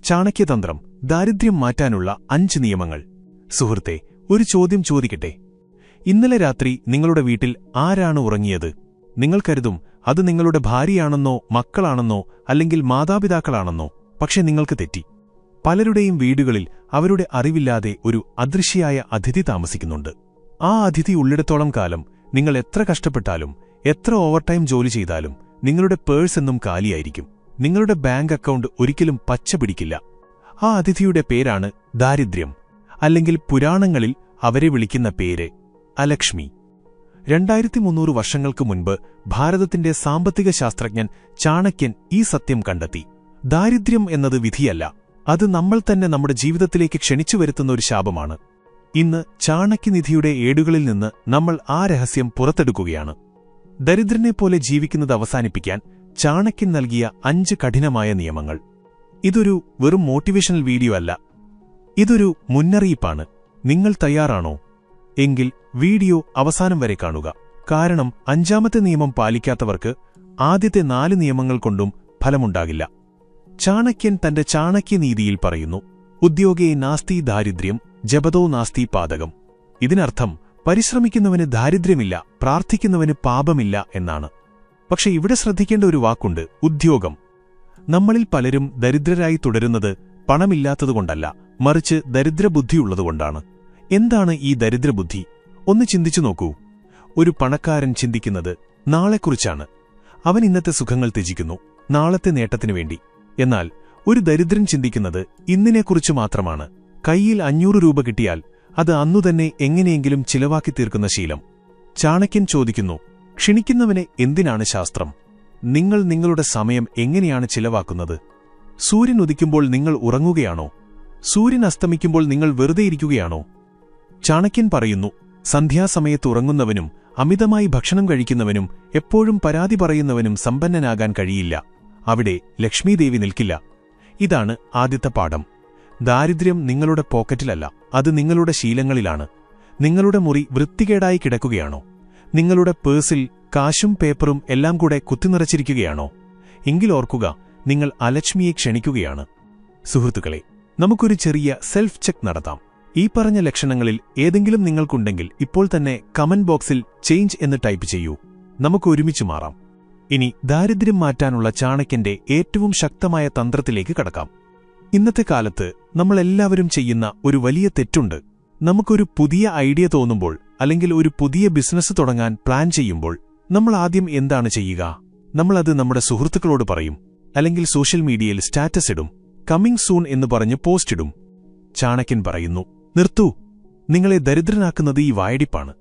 ചാണക്യതന്ത്രം ദാരിദ്ര്യം മാറ്റാനുള്ള 5 നിയമങ്ങൾ. സുഹൃത്തേ, ഒരു ചോദ്യം ചോദിക്കട്ടെ. ഇന്നലെ രാത്രി നിങ്ങളുടെ വീട്ടിൽ ആരാണ് ഉറങ്ങിയത്? നിങ്ങൾ കരുതും അത് നിങ്ങളുടെ ഭാര്യയാണെന്നോ മക്കളാണെന്നോ അല്ലെങ്കിൽ മാതാപിതാക്കളാണെന്നോ. പക്ഷെ നിങ്ങൾക്ക് തെറ്റി. പലരുടെയും വീടുകളിൽ അവരുടെ അറിവില്ലാതെ ഒരു അദൃശ്യയായ അതിഥി താമസിക്കുന്നുണ്ട്. ആ അതിഥി ഉള്ളിടത്തോളം കാലം നിങ്ങൾ എത്ര കഷ്ടപ്പെട്ടാലും എത്ര ഓവർടൈം ജോലി ചെയ്താലും നിങ്ങളുടെ പേഴ്സ് എന്നും കാലിയായിരിക്കും. നിങ്ങളുടെ ബാങ്ക് അക്കൗണ്ട് ഒരിക്കലും പച്ച പിടിക്കില്ല. ആ അതിഥിയുടെ പേരാണ് ദാരിദ്ര്യം, അല്ലെങ്കിൽ പുരാണങ്ങളിൽ അവരെ വിളിക്കുന്ന പേര് അലക്ഷ്മി. 2300 വർഷങ്ങൾക്ക് മുൻപ് ഭാരതത്തിന്റെ സാമ്പത്തിക ശാസ്ത്രജ്ഞൻ ചാണക്യൻ ഈ സത്യം കണ്ടെത്തി. ദാരിദ്ര്യം എന്നത് വിധിയല്ല, അത് നമ്മൾ തന്നെ നമ്മുടെ ജീവിതത്തിലേക്ക് ക്ഷണിച്ചു വരുത്തുന്ന ഒരു ശാപമാണ്. ഇന്ന് ചാണക്യനിധിയുടെ ഏടുകളിൽ നിന്ന് നമ്മൾ ആ രഹസ്യം പുറത്തെടുക്കുകയാണ്. ദരിദ്രനെപ്പോലെ ജീവിക്കുന്നത് അവസാനിപ്പിക്കാൻ ചാണക്യൻ നൽകിയ 5 കഠിനമായ നിയമങ്ങൾ. ഇതൊരു വെറും മോട്ടിവേഷണൽ വീഡിയോ അല്ല, ഇതൊരു മുന്നറിയിപ്പാണ്. നിങ്ങൾ തയ്യാറാണോ? എങ്കിൽ വീഡിയോ അവസാനം വരെ കാണുക. കാരണം 5ാമത്തെ നിയമം പാലിക്കാത്തവർക്ക് ആദ്യത്തെ 4 നിയമങ്ങൾ കൊണ്ടും ഫലമുണ്ടാകില്ല. ചാണക്യൻ തന്റെ ചാണക്യനീതിയിൽ പറയുന്നു, ഉദ്യോഗേ നാസ്തി ദാരിദ്ര്യം ജപതോ നാസ്തി പാതകം. ഇതിനർത്ഥം പരിശ്രമിക്കുന്നവന് ദാരിദ്ര്യമില്ല, പ്രാർത്ഥിക്കുന്നവന് പാപമില്ല എന്നാണ്. പക്ഷെ ഇവിടെ ശ്രദ്ധിക്കേണ്ട ഒരു വാക്കുണ്ട്, ഉദ്യോഗം. നമ്മളിൽ പലരും ദരിദ്രരായി തുടരുന്നത് പണമില്ലാത്തതുകൊണ്ടല്ല, മറിച്ച് ദരിദ്രബുദ്ധിയുള്ളതുകൊണ്ടാണ്. എന്താണ് ഈ ദരിദ്രബുദ്ധി? ഒന്ന് ചിന്തിച്ചു നോക്കൂ. ഒരു പണക്കാരൻ ചിന്തിക്കുന്നത് നാളെക്കുറിച്ചാണ്. അവൻ ഇന്നത്തെ സുഖങ്ങൾ ത്യജിക്കുന്നു, നാളത്തെ നേട്ടത്തിനു വേണ്ടി. എന്നാൽ ഒരു ദരിദ്രൻ ചിന്തിക്കുന്നത് ഇന്നിനെക്കുറിച്ച് മാത്രമാണ്. കൈയിൽ 500 രൂപ കിട്ടിയാൽ അത് അന്നുതന്നെ എങ്ങനെയെങ്കിലും ചിലവാക്കി തീർക്കുന്ന ശീലം. ചാണക്യൻ ചോദിക്കുന്നു, ക്ഷണിക്കുന്നവനെ എന്തിനാണ് ശാസ്ത്രം? നിങ്ങൾ നിങ്ങളുടെ സമയം എങ്ങനെയാണ് ചിലവാക്കുന്നത്? സൂര്യൻ ഉദിക്കുമ്പോൾ നിങ്ങൾ ഉറങ്ങുകയാണോ? സൂര്യൻ അസ്തമിക്കുമ്പോൾ നിങ്ങൾ വെറുതെയിരിക്കുകയാണോ? ചാണക്യൻ പറയുന്നു, സന്ധ്യാസമയത്ത് ഉറങ്ങുന്നവനും അമിതമായി ഭക്ഷണം കഴിക്കുന്നവനും എപ്പോഴും പരാതി പറയുന്നവനും സമ്പന്നനാകാൻ കഴിയില്ല. അവിടെ ലക്ഷ്മീദേവി നിൽക്കില്ല. ഇതാണ് ആദ്യത്തെ പാഠം. ദാരിദ്ര്യം നിങ്ങളുടെ പോക്കറ്റിലല്ല, അത് നിങ്ങളുടെ ശീലങ്ങളിലാണ്. നിങ്ങളുടെ മുറി വൃത്തികേടായി കിടക്കുകയാണോ? നിങ്ങളുടെ പേഴ്സിൽ കാശും പേപ്പറും എല്ലാം കൂടെ കുത്തിനിറച്ചിരിക്കുകയാണോ? എങ്കിൽ ഓർക്കുക, നിങ്ങൾ അലക്ഷ്മിയെ ക്ഷണിക്കുകയാണ്. സുഹൃത്തുക്കളെ, നമുക്കൊരു ചെറിയ സെൽഫ് ചെക്ക് നടത്താം. ഈ പറഞ്ഞ ലക്ഷണങ്ങളിൽ ഏതെങ്കിലും നിങ്ങൾക്കുണ്ടെങ്കിൽ ഇപ്പോൾ തന്നെ കമന്റ് ബോക്സിൽ ചേഞ്ച് എന്ന് ടൈപ്പ് ചെയ്യൂ. നമുക്ക് ഒരുമിച്ച് മാറാം. ഇനി ദാരിദ്ര്യം മാറ്റാനുള്ള ചാണക്യന്റെ ഏറ്റവും ശക്തമായ തന്ത്രത്തിലേക്ക് കടക്കാം. ഇന്നത്തെ കാലത്ത് നമ്മളെല്ലാവരും ചെയ്യുന്ന ഒരു വലിയ തെറ്റുണ്ട്. നമുക്കൊരു പുതിയ ഐഡിയ തോന്നുമ്പോൾ അല്ലെങ്കിൽ ഒരു പുതിയ ബിസിനസ് തുടങ്ങാൻ പ്ലാൻ ചെയ്യുമ്പോൾ നമ്മൾ ആദ്യം എന്താണ് ചെയ്യുക? നമ്മളത് നമ്മുടെ സുഹൃത്തുക്കളോട് പറയും, അല്ലെങ്കിൽ സോഷ്യൽ മീഡിയയിൽ സ്റ്റാറ്റസ് ഇടും, കമ്മിങ് സൂൺ എന്ന് പറഞ്ഞ് പോസ്റ്റ് ഇടും. ചാണക്യൻ പറയുന്നു, നിർത്തൂ, നിങ്ങളെ ദരിദ്രനാക്കുന്നത് ഈ വായടിപ്പാണ്.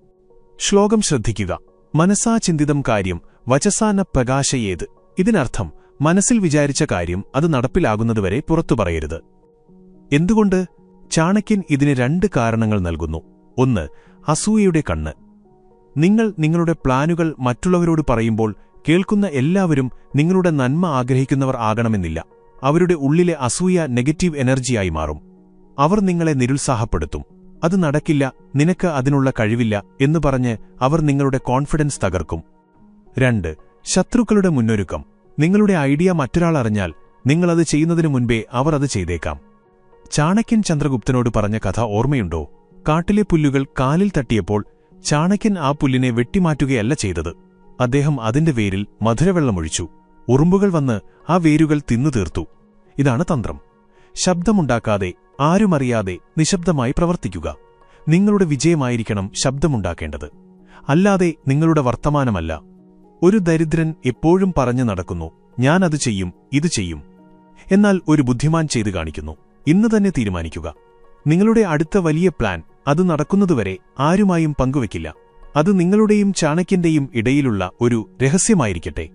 ശ്ലോകം ശ്രദ്ധിക്കുക, മനസാ ചിന്തിതം കാര്യം വചസാന പ്രകാശയേത്. ഇതിനർത്ഥം മനസ്സിൽ വിചാരിച്ച കാര്യം അത് നടപ്പിലാകുന്നതുവരെ പുറത്തു പറയരുത്. എന്തുകൊണ്ട്? ചാണക്യൻ ഇതിന് 2 കാരണങ്ങൾ നൽകുന്നു. ഒന്ന്, അസൂയയുടെ കണ്ണ്. നിങ്ങൾ നിങ്ങളുടെ പ്ലാനുകൾ മറ്റുള്ളവരോട് പറയുമ്പോൾ കേൾക്കുന്ന എല്ലാവരും നിങ്ങളുടെ നന്മ ആഗ്രഹിക്കുന്നവർ ആകണമെന്നില്ല. അവരുടെ ഉള്ളിലെ അസൂയ നെഗറ്റീവ് എനർജിയായി മാറും. അവർ നിങ്ങളെ നിരുത്സാഹപ്പെടുത്തും. അത് നടക്കില്ല, നിനക്ക് അതിനുള്ള കഴിവില്ല എന്ന് പറഞ്ഞ് അവർ നിങ്ങളുടെ കോൺഫിഡൻസ് തകർക്കും. 2, ശത്രുക്കളുടെ മുന്നൊരുക്കം. നിങ്ങളുടെ ഐഡിയ മറ്റൊരാൾ അറിഞ്ഞാൽ നിങ്ങളത് ചെയ്യുന്നതിനു മുൻപേ അവർ അത് ചെയ്തേക്കാം. ചാണക്യൻ ചന്ദ്രഗുപ്തനോട് പറഞ്ഞ കഥ ഓർമ്മയുണ്ടോ? കാട്ടിലെ പുല്ലുകൾ കാലിൽ തട്ടിയപ്പോൾ ചാണക്യൻ ആ പുല്ലിനെ വെട്ടിമാറ്റുകയല്ല ചെയ്തത്. അദ്ദേഹം അതിന്റെ വേരിൽ മധുരവെള്ളമൊഴിച്ചു. ഉറുമ്പുകൾ വന്ന് ആ വേരുകൾ തിന്നു തീർത്തു. ഇതാണ് തന്ത്രം. ശബ്ദമുണ്ടാക്കാതെ, ആരുമറിയാതെ നിശബ്ദമായി പ്രവർത്തിക്കുക. നിങ്ങളുടെ വിജയമായിരിക്കണം ശബ്ദമുണ്ടാക്കേണ്ടത്, അല്ലാതെ നിങ്ങളുടെ വർത്തമാനമല്ല. ഒരു ദരിദ്രൻ എപ്പോഴും പറഞ്ഞു നടക്കുന്നു, ഞാനത് ചെയ്യും, ഇത് ചെയ്യും. എന്നാൽ ഒരു ബുദ്ധിമാൻ ചെയ്തു കാണിക്കുന്നു. ഇന്ന് തന്നെ തീരുമാനിക്കുക. നിങ്ങളുടെ അടുത്ത വലിയ പ്ലാൻ അത് നടക്കുന്നതുവരെ ആരുമായും പങ്കുവെക്കില്ല. അത് നിങ്ങളുടെയും ചാണക്യന്റെയും ഇടയിലുള്ള ഒരു രഹസ്യമായിരിക്കട്ടെ.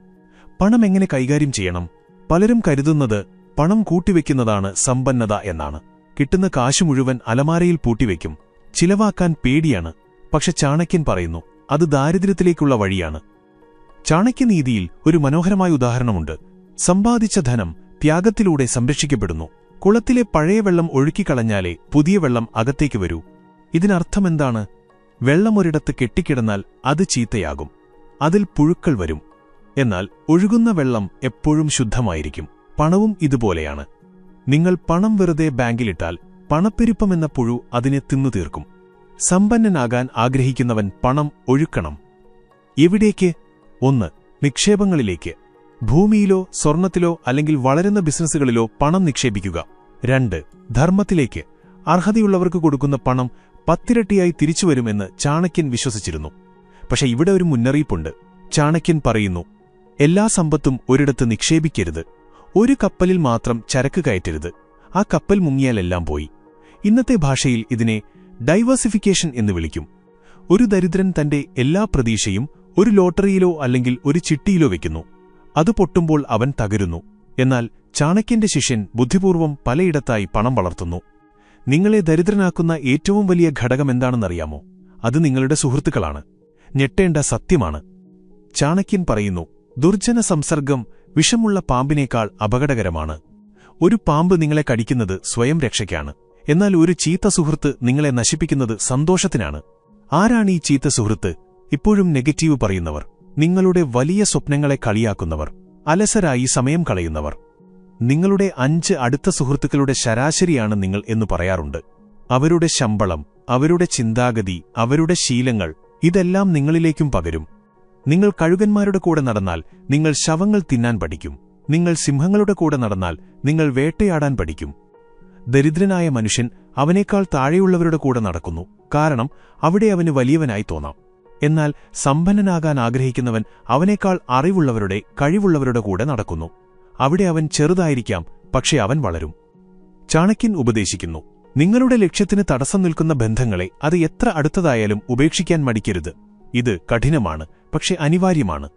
പണം എങ്ങനെ കൈകാര്യം ചെയ്യണം? പലരും കരുതുന്നത് പണം കൂട്ടിവെക്കുന്നതാണ് സമ്പന്നത എന്നാണ്. കിട്ടുന്ന കാശ് മുഴുവൻ അലമാരയിൽ പൂട്ടിവെക്കും. ചിലവാക്കാൻ പേടിയാണ്. പക്ഷെ ചാണക്യൻ പറയുന്നു, അത് ദാരിദ്ര്യത്തിലേക്കുള്ള വഴിയാണ്. ചാണക്യനീതിയിൽ ഒരു മനോഹരമായ ഉദാഹരണമുണ്ട്. സമ്പാദിച്ച ധനം ത്യാഗത്തിലൂടെ സംരക്ഷിക്കപ്പെടുന്നു. കുളത്തിലെ പഴയ വെള്ളം ഒഴുക്കിക്കളഞ്ഞാലേ പുതിയ വെള്ളം അകത്തേക്ക് വരൂ. ഇതിനർത്ഥമെന്താണ്? വെള്ളമൊരിടത്ത് കെട്ടിക്കിടന്നാൽ അത് ചീത്തയാകും, അതിൽ പുഴുക്കൾ വരും. എന്നാൽ ഒഴുകുന്ന വെള്ളം എപ്പോഴും ശുദ്ധമായിരിക്കും. പണവും ഇതുപോലെയാണ്. നിങ്ങൾ പണം വെറുതെ ബാങ്കിലിട്ടാൽ പണപ്പെരുപ്പമെന്ന പുഴു അതിനെ തിന്നു തീർക്കും. സമ്പന്നനാകാൻ ആഗ്രഹിക്കുന്നവൻ പണം ഒഴുക്കണം. എവിടേക്ക്? 1. നിക്ഷേപങ്ങളിലേക്ക്. ഭൂമിയിലോ സ്വർണത്തിലോ അല്ലെങ്കിൽ വളരുന്ന ബിസിനസ്സുകളിലോ പണം നിക്ഷേപിക്കുക. 2. ധർമ്മത്തിലേക്ക്. അർഹതയുള്ളവർക്ക് കൊടുക്കുന്ന പണം 10 ഇരട്ടിയായി തിരിച്ചുവരുമെന്ന് ചാണക്യൻ വിശ്വസിച്ചിരുന്നു. പക്ഷെ ഇവിടെ ഒരു മുന്നറിയിപ്പുണ്ട്. ചാണക്യൻ പറയുന്നു, എല്ലാ സമ്പത്തും ഒരിടത്ത് നിക്ഷേപിക്കരുത്. ഒരു കപ്പലിൽ മാത്രം ചരക്ക് കയറ്റരുത്. ആ കപ്പൽ മുങ്ങിയാലെല്ലാം പോയി. ഇന്നത്തെ ഭാഷയിൽ ഇതിനെ ഡൈവേഴ്സിഫിക്കേഷൻ എന്ന് വിളിക്കും. ഒരു ദരിദ്രൻ തന്റെ എല്ലാ പ്രതീക്ഷയും ഒരു ലോട്ടറിയിലോ അല്ലെങ്കിൽ ഒരു ചിട്ടിയിലോ വെക്കുന്നു. അത് പൊട്ടുമ്പോൾ അവൻ തകരുന്നു. എന്നാൽ ചാണക്യന്റെ ശിഷ്യൻ ബുദ്ധിപൂർവ്വം പലയിടത്തായി പണം വളർത്തുന്നു. നിങ്ങളെ ദരിദ്രനാക്കുന്ന ഏറ്റവും വലിയ ഘടകമെന്താണെന്നറിയാമോ? അത് നിങ്ങളുടെ സുഹൃത്തുക്കളാണ്. ഞെട്ടേണ്ട സത്യമാണ്. ചാണക്യൻ പറയുന്നു, ദുർജന സംസർഗം വിഷമുള്ള പാമ്പിനേക്കാൾ അപകടകരമാണ്. ഒരു പാമ്പ് നിങ്ങളെ കടിക്കുന്നത് സ്വയം രക്ഷയ്ക്കാണ്. എന്നാൽ ഒരു ചീത്ത സുഹൃത്ത് നിങ്ങളെ നശിപ്പിക്കുന്നത് സന്തോഷത്തിനാണ്. ആരാണ് ഈ ചീത്ത സുഹൃത്ത്? ഇപ്പോഴും നെഗറ്റീവ് പറയുന്നവർ, നിങ്ങളുടെ വലിയ സ്വപ്നങ്ങളെ കളിയാക്കുന്നവർ, അലസരായി സമയം കളയുന്നവർ. നിങ്ങളുടെ 5 അടുത്ത സുഹൃത്തുക്കളുടെ ശരാശരിയാണ് നിങ്ങൾ എന്ന് പറയാറുണ്ട്. അവരുടെ ശമ്പളം, അവരുടെ ചിന്താഗതി, അവരുടെ ശീലങ്ങൾ, ഇതെല്ലാം നിങ്ങളിലേക്കും പകരും. നിങ്ങൾ കഴുകന്മാരുടെ കൂടെ നടന്നാൽ നിങ്ങൾ ശവങ്ങൾ തിന്നാൻ പഠിക്കും. നിങ്ങൾ സിംഹങ്ങളുടെ കൂടെ നടന്നാൽ നിങ്ങൾ വേട്ടയാടാൻ പഠിക്കും. ദരിദ്രനായ മനുഷ്യൻ അവനേക്കാൾ താഴെയുള്ളവരുടെ കൂടെ നടക്കുന്നു. കാരണം അവിടെ അവന് വലിയവനായി തോന്നാം. എന്നാൽ സമ്പന്നനാകാൻ ആഗ്രഹിക്കുന്നവൻ അവനേക്കാൾ അറിവുള്ളവരുടെ, കഴിവുള്ളവരുടെ കൂടെ നടക്കുന്നു. അവിടെ അവൻ ചെറുതായിരിക്കാം, പക്ഷെ അവൻ വളരും. ചാണക്യൻ ഉപദേശിക്കുന്നു, നിങ്ങളുടെ ലക്ഷ്യത്തിന് തടസ്സം നിൽക്കുന്ന ബന്ധങ്ങളെ അത് എത്ര അടുത്തതായാലും ഉപേക്ഷിക്കാൻ മടിക്കരുത്. ഇത് കഠിനമാണ്, പക്ഷെ അനിവാര്യമാണ്.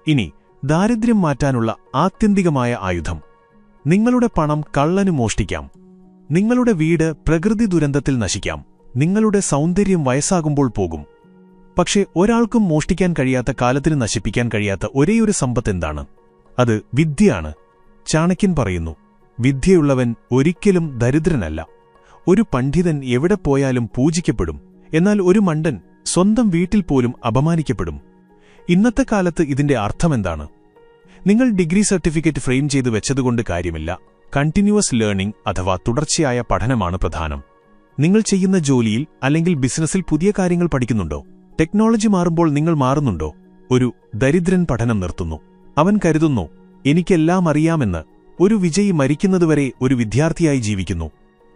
ഇനി ദാരിദ്ര്യം മാറ്റാനുള്ള ആത്യന്തികമായ ആയുധം. നിങ്ങളുടെ പണം കള്ളന് മോഷ്ടിക്കാം. നിങ്ങളുടെ വീട് പ്രകൃതി ദുരന്തത്തിൽ നശിക്കാം. നിങ്ങളുടെ സൗന്ദര്യം വയസ്സാകുമ്പോൾ പോകും. പക്ഷേ ഒരാൾക്കും മോഷ്ടിക്കാൻ കഴിയാത്ത, കാലത്തിന് നശിപ്പിക്കാൻ കഴിയാത്ത ഒരേയൊരു സമ്പത്ത് എന്താണ്? അത് വിദ്യയാണ്. ചാണക്യൻ പറയുന്നു, വിദ്യയുള്ളവൻ ഒരിക്കലും ദരിദ്രനല്ല. ഒരു പണ്ഡിതൻ എവിടെ പോയാലും പൂജിക്കപ്പെടും. എന്നാൽ ഒരു മണ്ടൻ സ്വന്തം വീട്ടിൽ പോലും അപമാനിക്കപ്പെടും. ഇന്നത്തെ കാലത്ത് ഇതിന്റെ അർത്ഥമെന്താണ്? നിങ്ങൾ ഡിഗ്രി സർട്ടിഫിക്കറ്റ് ഫ്രെയിം ചെയ്തു വെച്ചതുകൊണ്ട് കാര്യമില്ല. കണ്ടിന്യൂവസ് ലേണിംഗ് അഥവാ തുടർച്ചയായ പഠനമാണ് പ്രധാനം. നിങ്ങൾ ചെയ്യുന്ന ജോലിയിൽ അല്ലെങ്കിൽ ബിസിനസ്സിൽ പുതിയ കാര്യങ്ങൾ പഠിക്കുന്നുണ്ടോ? ടെക്നോളജി മാറുമ്പോൾ നിങ്ങൾ മാറുന്നുണ്ടോ? ഒരു ദരിദ്രൻ പഠനം നിർത്തുന്നു. അവൻ കരുതുന്നു, എനിക്കെല്ലാം അറിയാമെന്ന്. ഒരു വിജയി മരിക്കുന്നതുവരെ ഒരു വിദ്യാർത്ഥിയായി ജീവിക്കുന്നു.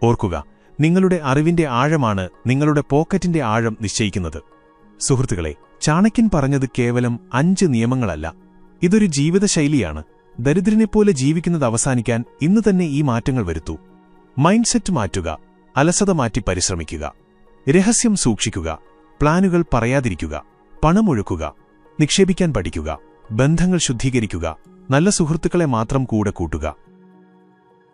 ഓർക്കുക, നിങ്ങളുടെ അറിവിന്റെ ആഴമാണ് നിങ്ങളുടെ പോക്കറ്റിന്റെ ആഴം നിശ്ചയിക്കുന്നത്. സുഹൃത്തുക്കളെ, ചാണക്യൻ പറഞ്ഞത് കേവലം 5 നിയമങ്ങളല്ല. ഇതൊരു ജീവിതശൈലിയാണ്. ദരിദ്രനെപ്പോലെ ജീവിക്കുന്നത് അവസാനിക്കാൻ ഇന്ന് തന്നെ ഈ മാറ്റങ്ങൾ വരുത്തൂ. മൈൻഡ് സെറ്റ് മാറ്റുക, അലസത മാറ്റി പരിശ്രമിക്കുക, രഹസ്യം സൂക്ഷിക്കുക, പ്ലാനുകൾ പറയാതിരിക്കുക, പണമൊഴുക്കുക, നിക്ഷേപിക്കാൻ പഠിക്കുക, ബന്ധങ്ങൾ ശുദ്ധീകരിക്കുക, നല്ല സുഹൃത്തുക്കളെ മാത്രം കൂടെ കൂട്ടുക.